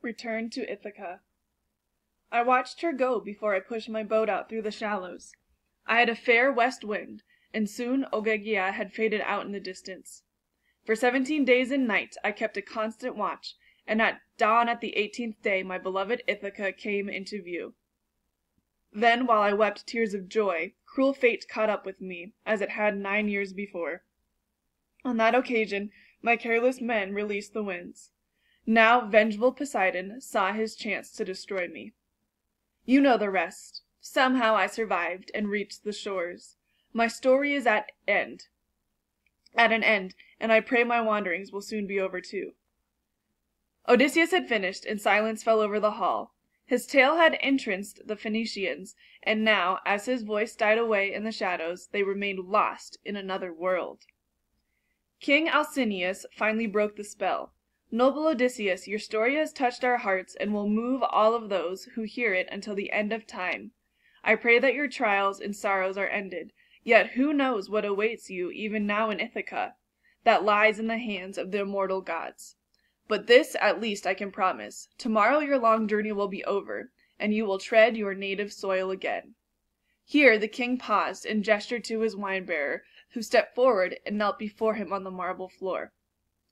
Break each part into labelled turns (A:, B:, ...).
A: Return to Ithaca. I watched her go before I pushed my boat out through the shallows. I had a fair west wind, and soon Ogygia had faded out in the distance. For 17 days and nights I kept a constant watch, and at dawn at the 18th day my beloved Ithaca came into view. Then, while I wept tears of joy, cruel fate caught up with me, as it had 9 years before. On that occasion my careless men released the winds. Now vengeful Poseidon saw his chance to destroy me. You know the rest. Somehow I survived and reached the shores. My story is at an end, and I pray my wanderings will soon be over too. Odysseus had finished, and silence fell over the hall. His tale had entranced the Phoenicians, and now, as his voice died away in the shadows, they remained lost in another world. King Alcinous finally broke the spell. Noble Odysseus, your story has touched our hearts and will move all of those who hear it until the end of time. I pray that your trials and sorrows are ended, yet who knows what awaits you even now in Ithaca? That lies in the hands of the immortal gods. But this at least I can promise. Tomorrow your long journey will be over, and you will tread your native soil again. Here the king paused and gestured to his wine-bearer, who stepped forward and knelt before him on the marble floor.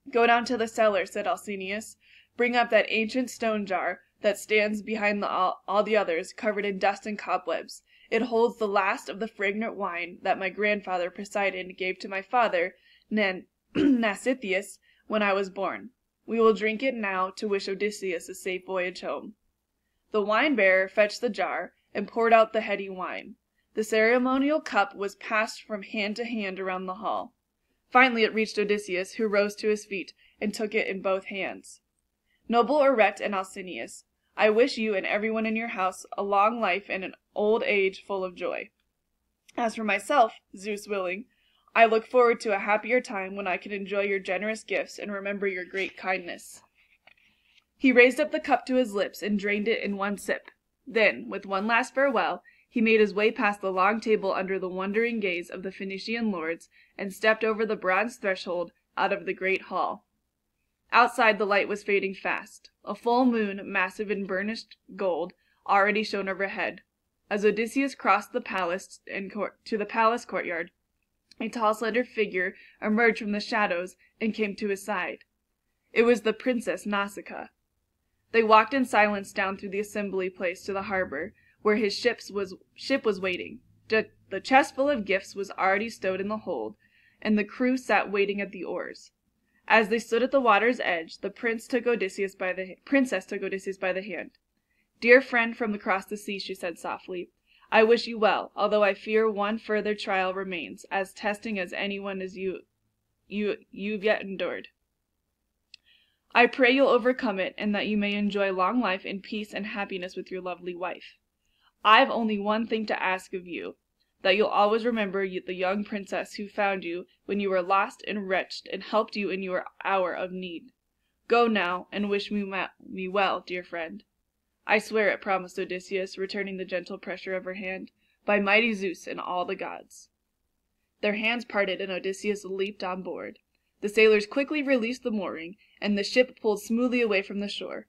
A: "Go down to the cellar," said Alcinous. "Bring up that ancient stone jar that stands behind all the others, covered in dust and cobwebs. It holds the last of the fragrant wine that my grandfather Poseidon gave to my father, Nausithous, when I was born. We will drink it now to wish Odysseus a safe voyage home." The wine-bearer fetched the jar and poured out the heady wine. The ceremonial cup was passed from hand to hand around the hall. Finally it reached Odysseus, who rose to his feet and took it in both hands. "Noble Erect and Alcinous, I wish you and everyone in your house a long life and an old age full of joy. As for myself, Zeus willing, I look forward to a happier time when I can enjoy your generous gifts and remember your great kindness." He raised up the cup to his lips and drained it in one sip. Then, with one last farewell, he made his way past the long table under the wondering gaze of the Phoenician lords and stepped over the bronze threshold out of the great hall. Outside the light was fading fast. A full moon, massive in burnished gold, already shone overhead. As Odysseus crossed the palace to the palace courtyard, a tall, slender figure emerged from the shadows and came to his side. It was the Princess Nausicaa. They walked in silence down through the assembly place to the harbor, where his ship was waiting. The chest full of gifts was already stowed in the hold, and the crew sat waiting at the oars. As they stood at the water's edge, the princess took Odysseus by the hand. "Dear friend from across the sea," she said softly, "I wish you well, although I fear one further trial remains, as testing as anyone as you've yet endured. I pray you'll overcome it, and that you may enjoy long life in peace and happiness with your lovely wife. I've only one thing to ask of you, that you'll always remember the young princess who found you when you were lost and wretched and helped you in your hour of need. Go now, and wish me well, dear friend." "I swear it," promised Odysseus, returning the gentle pressure of her hand, "by mighty Zeus and all the gods." Their hands parted, and Odysseus leaped on board. The sailors quickly released the mooring, and the ship pulled smoothly away from the shore.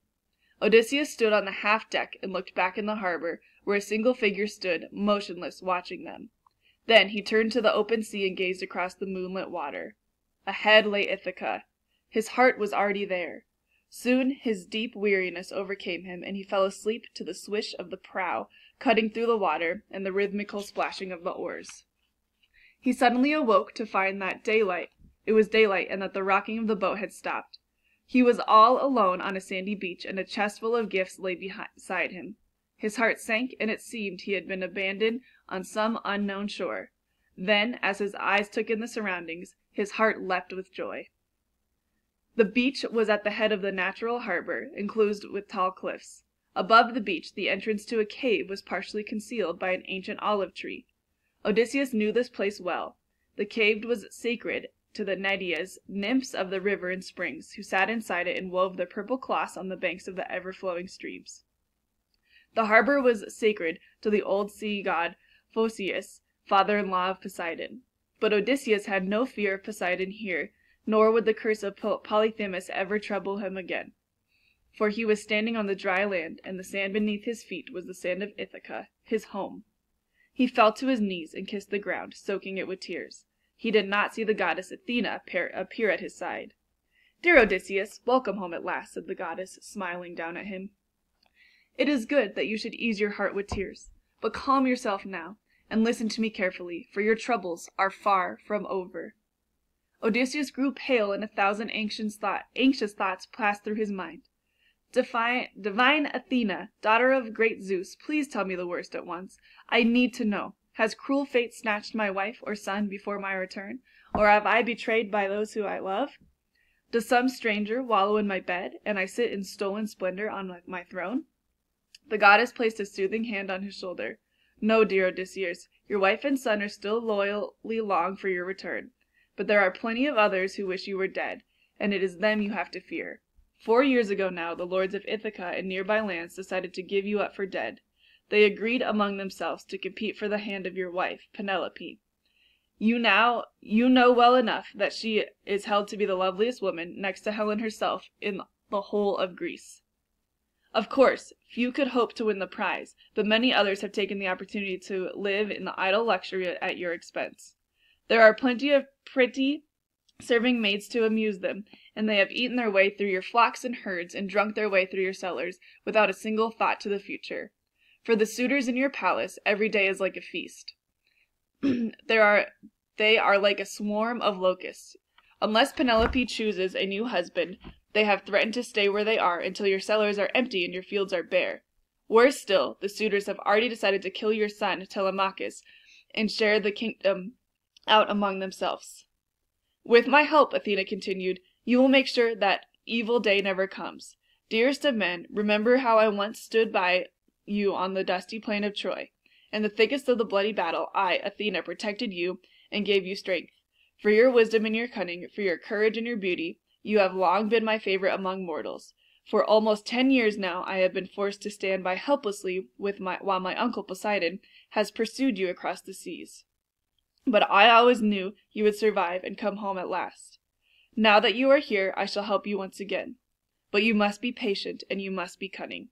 A: Odysseus stood on the half-deck and looked back in the harbor, where a single figure stood, motionless, watching them. Then he turned to the open sea and gazed across the moonlit water. Ahead lay Ithaca. His heart was already there. Soon his deep weariness overcame him, and he fell asleep to the swish of the prow cutting through the water and the rhythmical splashing of the oars. He suddenly awoke to find that it was daylight, and that the rocking of the boat had stopped. He was all alone on a sandy beach, and a chest full of gifts lay beside him. His heart sank, and it seemed he had been abandoned on some unknown shore. Then, as his eyes took in the surroundings, his heart leapt with joy. The beach was at the head of the natural harbor, enclosed with tall cliffs. Above the beach, the entrance to a cave was partially concealed by an ancient olive tree. Odysseus knew this place well. The cave was sacred to the Nereids, nymphs of the river and springs, who sat inside it and wove their purple cloths on the banks of the ever-flowing streams. The harbor was sacred to the old sea god Phocius, father-in-law of Poseidon. But Odysseus had no fear of Poseidon here, nor would the curse of Polyphemus ever trouble him again. for he was standing on the dry land, and the sand beneath his feet was the sand of Ithaca, his home. He fell to his knees and kissed the ground, soaking it with tears. He did not see the goddess Athena appear at his side. "Dear Odysseus, welcome home at last," said the goddess, smiling down at him. "It is good that you should ease your heart with tears, but calm yourself now, and listen to me carefully, for your troubles are far from over." Odysseus grew pale, and 1,000 anxious thoughts passed through his mind. Divine Athena, daughter of great Zeus, please tell me the worst at once. I need to know. Has cruel fate snatched my wife or son before my return, or have I betrayed by those who I love? Does some stranger wallow in my bed, and I sit in stolen splendor on my throne? The goddess placed a soothing hand on his shoulder. "No, dear Odysseus, your wife and son are still loyally long for your return. But there are plenty of others who wish you were dead, and it is them you have to fear. 4 years ago now, the lords of Ithaca and nearby lands decided to give you up for dead. They agreed among themselves to compete for the hand of your wife, Penelope. You know well enough that she is held to be the loveliest woman, next to Helen herself, in the whole of Greece. Of course, few could hope to win the prize, but many others have taken the opportunity to live in the idle luxury at your expense. There are plenty of pretty serving maids to amuse them, and they have eaten their way through your flocks and herds, and drunk their way through your cellars, without a single thought to the future. For the suitors in your palace, every day is like a feast. They are like a swarm of locusts. Unless Penelope chooses a new husband, they have threatened to stay where they are until your cellars are empty and your fields are bare. Worse still, the suitors have already decided to kill your son, Telemachus, and share the kingdom out among themselves. With my help," Athena continued, "you will make sure that evil day never comes. Dearest of men, remember how I once stood by you on the dusty plain of Troy. In the thickest of the bloody battle, I, Athena, protected you and gave you strength. For your wisdom and your cunning, for your courage and your beauty, you have long been my favorite among mortals. For almost 10 years now I have been forced to stand by helplessly while my uncle Poseidon has pursued you across the seas. But I always knew you would survive and come home at last. Now that you are here, I shall help you once again. But you must be patient, and you must be cunning.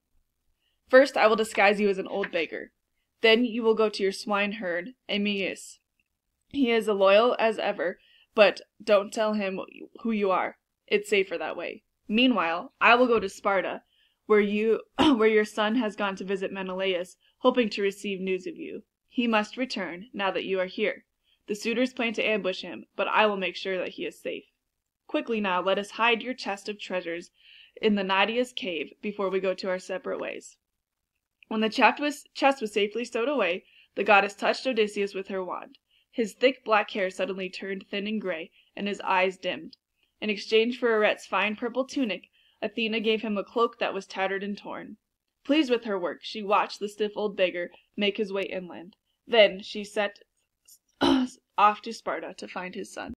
A: First, I will disguise you as an old beggar. Then you will go to your swineherd, Aeneas. He is as loyal as ever, but don't tell him who you are. It's safer that way. Meanwhile, I will go to Sparta, where your son has gone to visit Menelaus, hoping to receive news of you. He must return, now that you are here. The suitors plan to ambush him, but I will make sure that he is safe. Quickly now, let us hide your chest of treasures in the Nydia's cave before we go to our separate ways." When the chest was safely stowed away, the goddess touched Odysseus with her wand. His thick black hair suddenly turned thin and gray, and his eyes dimmed. In exchange for Aret's fine purple tunic, Athena gave him a cloak that was tattered and torn. Pleased with her work, she watched the stiff old beggar make his way inland. Then she set off to Sparta to find his son.